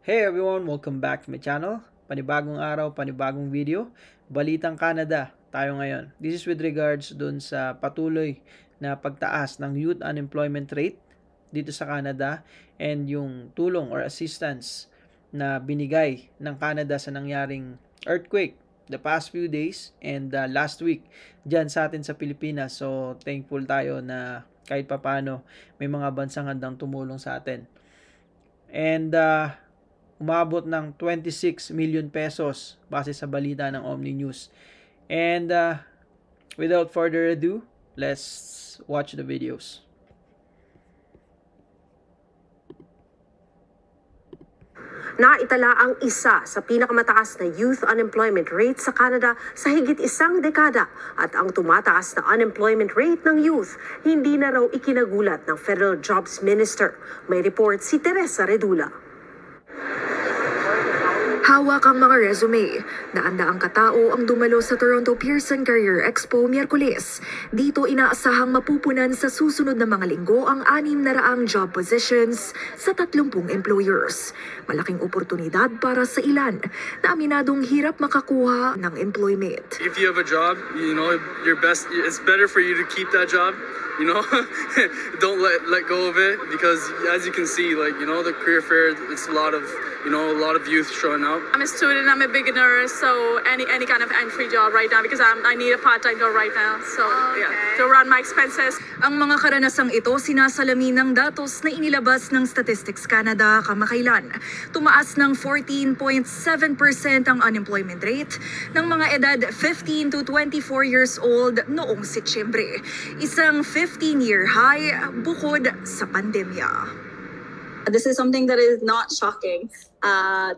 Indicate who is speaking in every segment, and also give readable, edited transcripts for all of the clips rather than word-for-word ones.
Speaker 1: Hey everyone! Welcome back to my channel. Panibagong araw, panibagong video. Balitang Canada tayo ngayon. This is with regards dun sa patuloy na pagtaas ng youth unemployment rate dito sa Canada and yung tulong or assistance na binigay ng Canada sa nangyaring earthquake the past few days and last week dyan sa atin sa Pilipinas. So thankful tayo na kahit papano may mga bansang handang tumulong sa atin. And umabot ng 26 million pesos base sa balita ng Omni News. And without further ado, let's watch the videos.
Speaker 2: Naitala ang isa sa pinakamataas na youth unemployment rate sa Canada sa higit isang dekada at ang tumataas na unemployment rate ng youth hindi na raw ikinagulat ng Federal Jobs Minister. May report si Teresa Redula. Hawak ang mga resume. Daan-daang katao ang dumalo sa Toronto Pearson Career Expo Miyerkules. Dito inaasahang mapupunan sa susunod na mga linggo ang 600 job positions sa 30 employers. Malaking oportunidad para sa ilan na aminadong hirap makakuha ng employment.
Speaker 3: If you have a job, it's better for you to keep that job. Don't let go of it, because as you can see, the career fair, it's a lot of youth showing up.
Speaker 4: I'm a student, I'm a beginner, so any kind of entry job right now, because I need a part-time job right now, so yeah, to run my expenses.
Speaker 2: Ang mga karanasang ito sinasalamin ng datos na inilabas ng Statistics Canada kamakailan. Tumaas ng 14.7% ang unemployment rate ng mga edad 15 to 24 years old noong Setyembre. Isang 15-year high bukod sa pandemya.
Speaker 5: This is something that is not shocking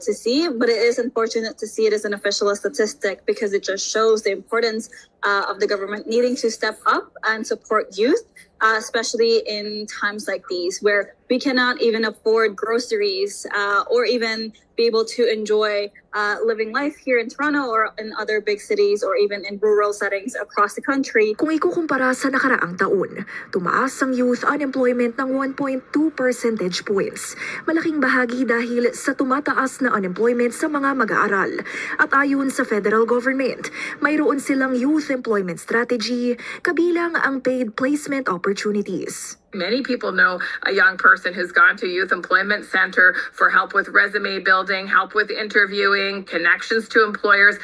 Speaker 5: to see, but it is unfortunate to see it as an official statistic, because it just shows the importance of the government needing to step up and support youth, especially in times like these where we cannot even afford groceries or even be able to enjoy living life here in Toronto or in other big cities or even in rural settings across the country.
Speaker 2: Kung ikukumpara sa nakaraang taon, tumaas ang youth unemployment ng 1.2 percentage points. Malaking bahagi dahil sa tumataas na unemployment sa mga mag-aaral. At ayon sa federal government, mayroon silang youth employment strategy, kabilang ang paid placement opportunities.
Speaker 6: Many people know a young person who's gone to Youth Employment Center for help with resume building, help with interviewing, connections to employers.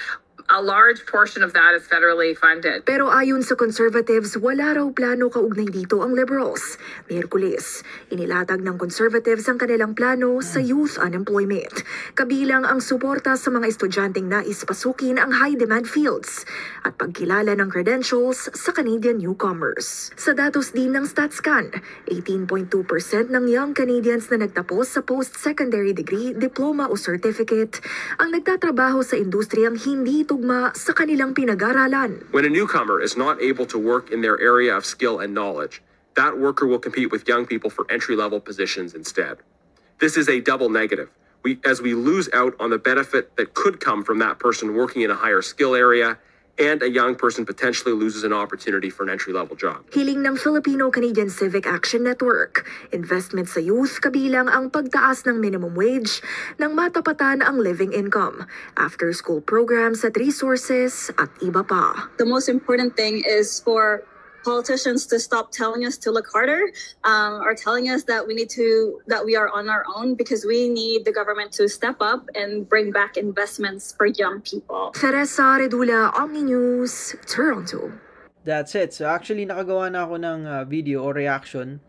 Speaker 6: A large portion of that is federally funded.
Speaker 2: Pero ayon sa Conservatives, wala raw plano kaugnay dito ang Liberals. Miyerkules, inilatag ng Conservatives ang kanilang plano sa youth unemployment. Kabilang ang suporta sa mga estudyanteng nais pasukin ang high-demand fields at pagkilala ng credentials sa Canadian newcomers. Sa datos din ng StatsCan, 18.2% ng young Canadians na nagtapos sa post-secondary degree, diploma o certificate ang nagtatrabaho sa industriyang hindi tugma sa kanilang pinag-aralan.
Speaker 7: When a newcomer is not able to work in their area of skill and knowledge, that worker will compete with young people for entry-level positions instead. This is a double negative. As we lose out on the benefit that could come from that person working in a higher skill area, and a young person potentially loses an opportunity for an entry-level job.
Speaker 2: Hiling ng Filipino-Canadian Civic Action Network, investment sa youth kabilang ang pagtaas ng minimum wage nang matapatan ang living income, after-school programs at resources at iba pa.
Speaker 5: The most important thing is for politicians to stop telling us to look harder, or telling us that we are on our own, because we need the government to step up and bring back investments for young people.
Speaker 2: Teresa Redula, Omni News, Toronto.
Speaker 1: That's it. So actually nakagawa na ako ng video or reaction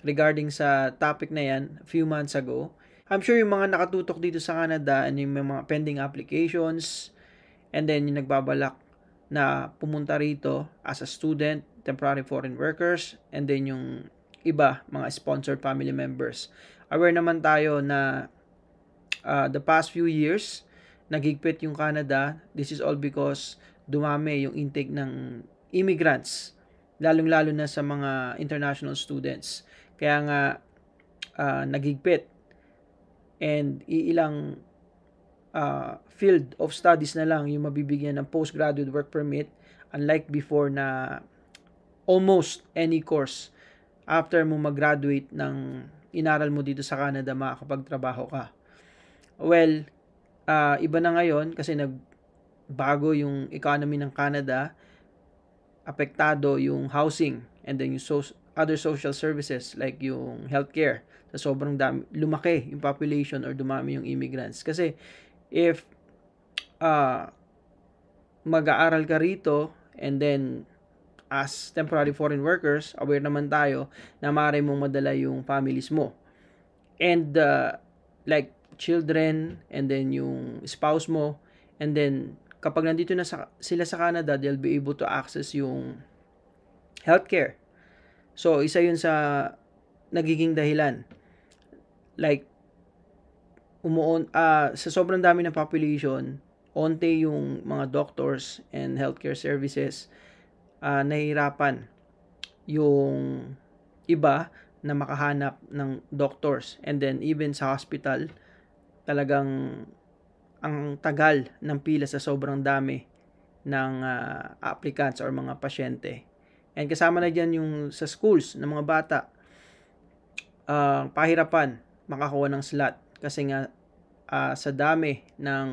Speaker 1: regarding sa topic na yan a few months ago. I'm sure yung mga nakatutok dito sa Canada and yung mga pending applications and then yung nagbabalak na pumunta rito as a student, temporary foreign workers, and then yung iba, mga sponsored family members. Aware naman tayo na the past few years, naghigpit yung Canada. This is all because dumami yung intake ng immigrants, lalong-lalo na sa mga international students. Kaya nga, naghigpit. And ilang field of studies na lang yung mabibigyan ng postgraduate work permit, unlike before na almost any course after mo mag-graduate ng inaral mo dito sa Canada, makakapagtrabaho ka. Well, iba na ngayon kasi nagbago yung economy ng Canada, apektado yung housing and then yung other social services like yung healthcare. So, sobrang dami, lumaki yung population or dumami yung immigrants. Kasi if mag-aaral ka rito and then as temporary foreign workers, aware naman tayo na maaari mong madala yung families mo. And like children and then yung spouse mo, and then kapag nandito na sila sa Canada, they'll be able to access yung healthcare. So, isa yun sa nagiging dahilan. Like, sa sobrang dami ng population, onte yung mga doctors and healthcare services, nahihirapan yung iba na makahanap ng doctors. And then, even sa hospital, talagang ang tagal ng pila sa sobrang dami ng applicants or mga pasyente. And kasama na dyan yung sa schools ng mga bata, pahirapan makakuha ng slot kasi nga sa dami ng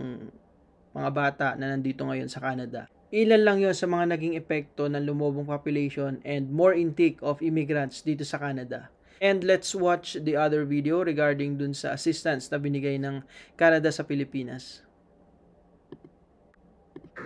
Speaker 1: mga bata na nandito ngayon sa Canada. Ilan lang yon sa mga naging epekto ng lumubong population and more intake of immigrants dito sa Canada. And let's watch the other video regarding dun sa assistance na binigay ng Canada sa Pilipinas.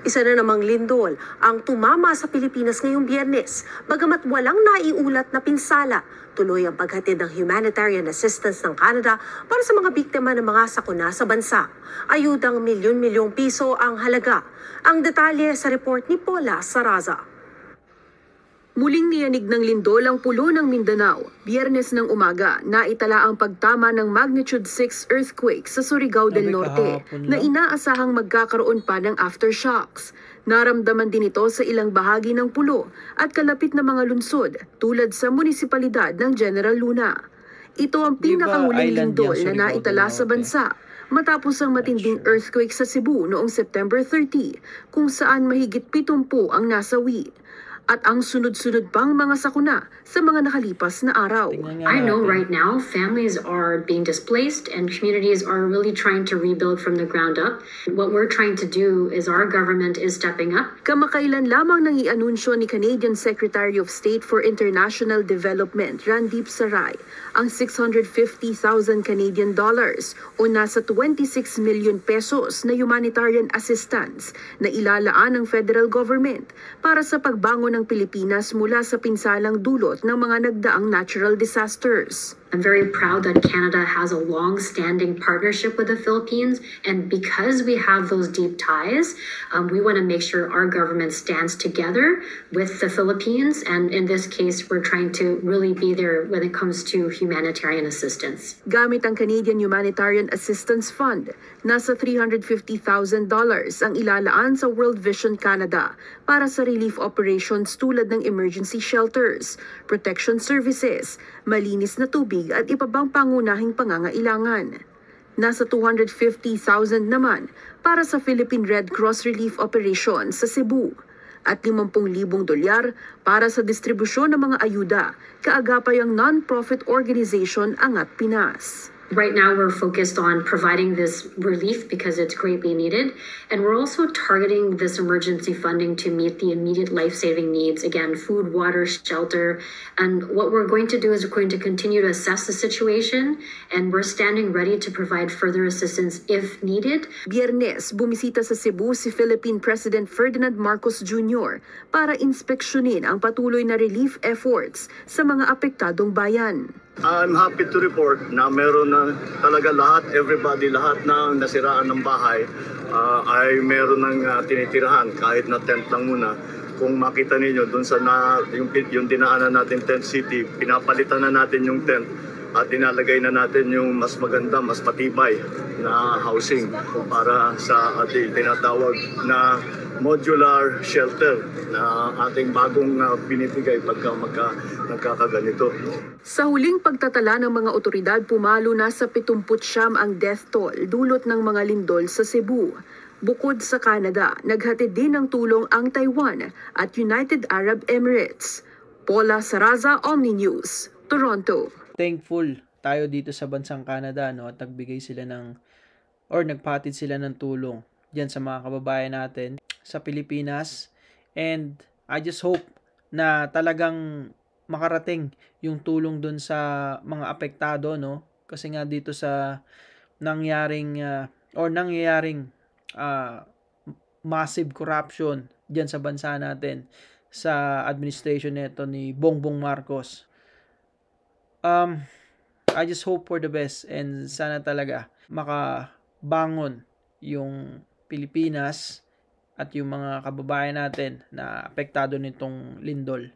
Speaker 8: Isa na namang lindol ang tumama sa Pilipinas ngayong Biyernes. Bagamat walang naiulat na pinsala, tuloy ang paghatid ng humanitarian assistance ng Canada para sa mga biktima ng mga sakuna sa bansa. Ayudang milyon-milyong piso ang halaga. Ang detalye sa report ni Paula Saraza. Muling niyanig ng lindol ang pulo ng Mindanao. Biyernes ng umaga, naitala ang pagtama ng magnitude 6 earthquake sa Surigao del Norte na inaasahang magkakaroon pa ng aftershocks. Naramdaman din ito sa ilang bahagi ng pulo at kalapit na mga lungsod tulad sa munisipalidad ng General Luna. Ito ang pinakahuling lindol na naitala sa bansa matapos ang matinding earthquake sa Cebu noong September 30 kung saan mahigit 70 ang nasawi. At ang sunod-sunod pang mga sakuna sa mga nakalipas na araw.
Speaker 9: I know right now families are being displaced and communities are really trying to rebuild from the ground up. What we're trying to do is our government is stepping up.
Speaker 8: Kamakailan lamang nang i-anunsyo ni Canadian Secretary of State for International Development Randeep Saray ang 650,000 Canadian dollars o nasa 26 million pesos na humanitarian assistance na ilalaan ng federal government para sa pagbangon ng Pilipinas mula sa pinsalang dulot ng mga nagdaang natural disasters.
Speaker 9: I'm very proud that Canada has a long-standing partnership with the Philippines, and because we have those deep ties, we want to make sure our government stands together with the Philippines, and in this case, we're trying to really be there when it comes to humanitarian assistance.
Speaker 8: Gamit ang Canadian Humanitarian Assistance Fund, nasa $350,000 ang ilalaan sa World Vision Canada para sa relief operations tulad ng emergency shelters, protection services, malinis na tubig at iba pang pangunahing pangangailangan. Nasa 250,000 naman para sa Philippine Red Cross relief operations sa Cebu at 50,000 dolyar para sa distribusyon ng mga ayuda kaagapay ang non-profit organization Angat Pinas.
Speaker 9: Right now, we're focused on providing this relief because it's greatly needed. And we're also targeting this emergency funding to meet the immediate life-saving needs. Again, food, water, shelter. And what we're going to do is we're going to continue to assess the situation. And we're standing ready to provide further assistance if needed.
Speaker 8: Biyernes, bumisita sa Cebu si Philippine President Ferdinand Marcos Jr. para inspeksyonin ang patuloy na relief efforts sa mga apektadong bayan.
Speaker 10: I'm happy to report na meron na talaga lahat na nasiraan ng bahay ay meron ng tinitirahan kahit na tent lang muna. Kung makita ninyo dun sa yung dinaanan natin tent city, pinapalitan na natin yung tent at dinalagay na natin yung mas maganda, mas matibay na housing para sa ating tinatawag na modular shelter na ating bagong binibigay pagka nagkakaganito.
Speaker 8: Sa huling pagtatala ng mga otoridad, pumalo na sa 79 ang death toll dulot ng mga lindol sa Cebu. Bukod sa Canada, naghatid din ng tulong ang Taiwan at United Arab Emirates. Paula Saraza, Omni News, Toronto.
Speaker 1: Thankful tayo dito sa bansang Canada, no, at nagbigay sila ng or nagpahatid sila ng tulong diyan sa mga kababayan natin sa Pilipinas. And I just hope na talagang makarating yung tulong dun sa mga apektado, no? Kasi nga dito sa nangyaring massive corruption diyan sa bansa natin sa administration nito ni Bongbong Marcos. I just hope for the best and sana talaga makabangon yung Pilipinas at yung mga kababayan natin na apektado nitong lindol.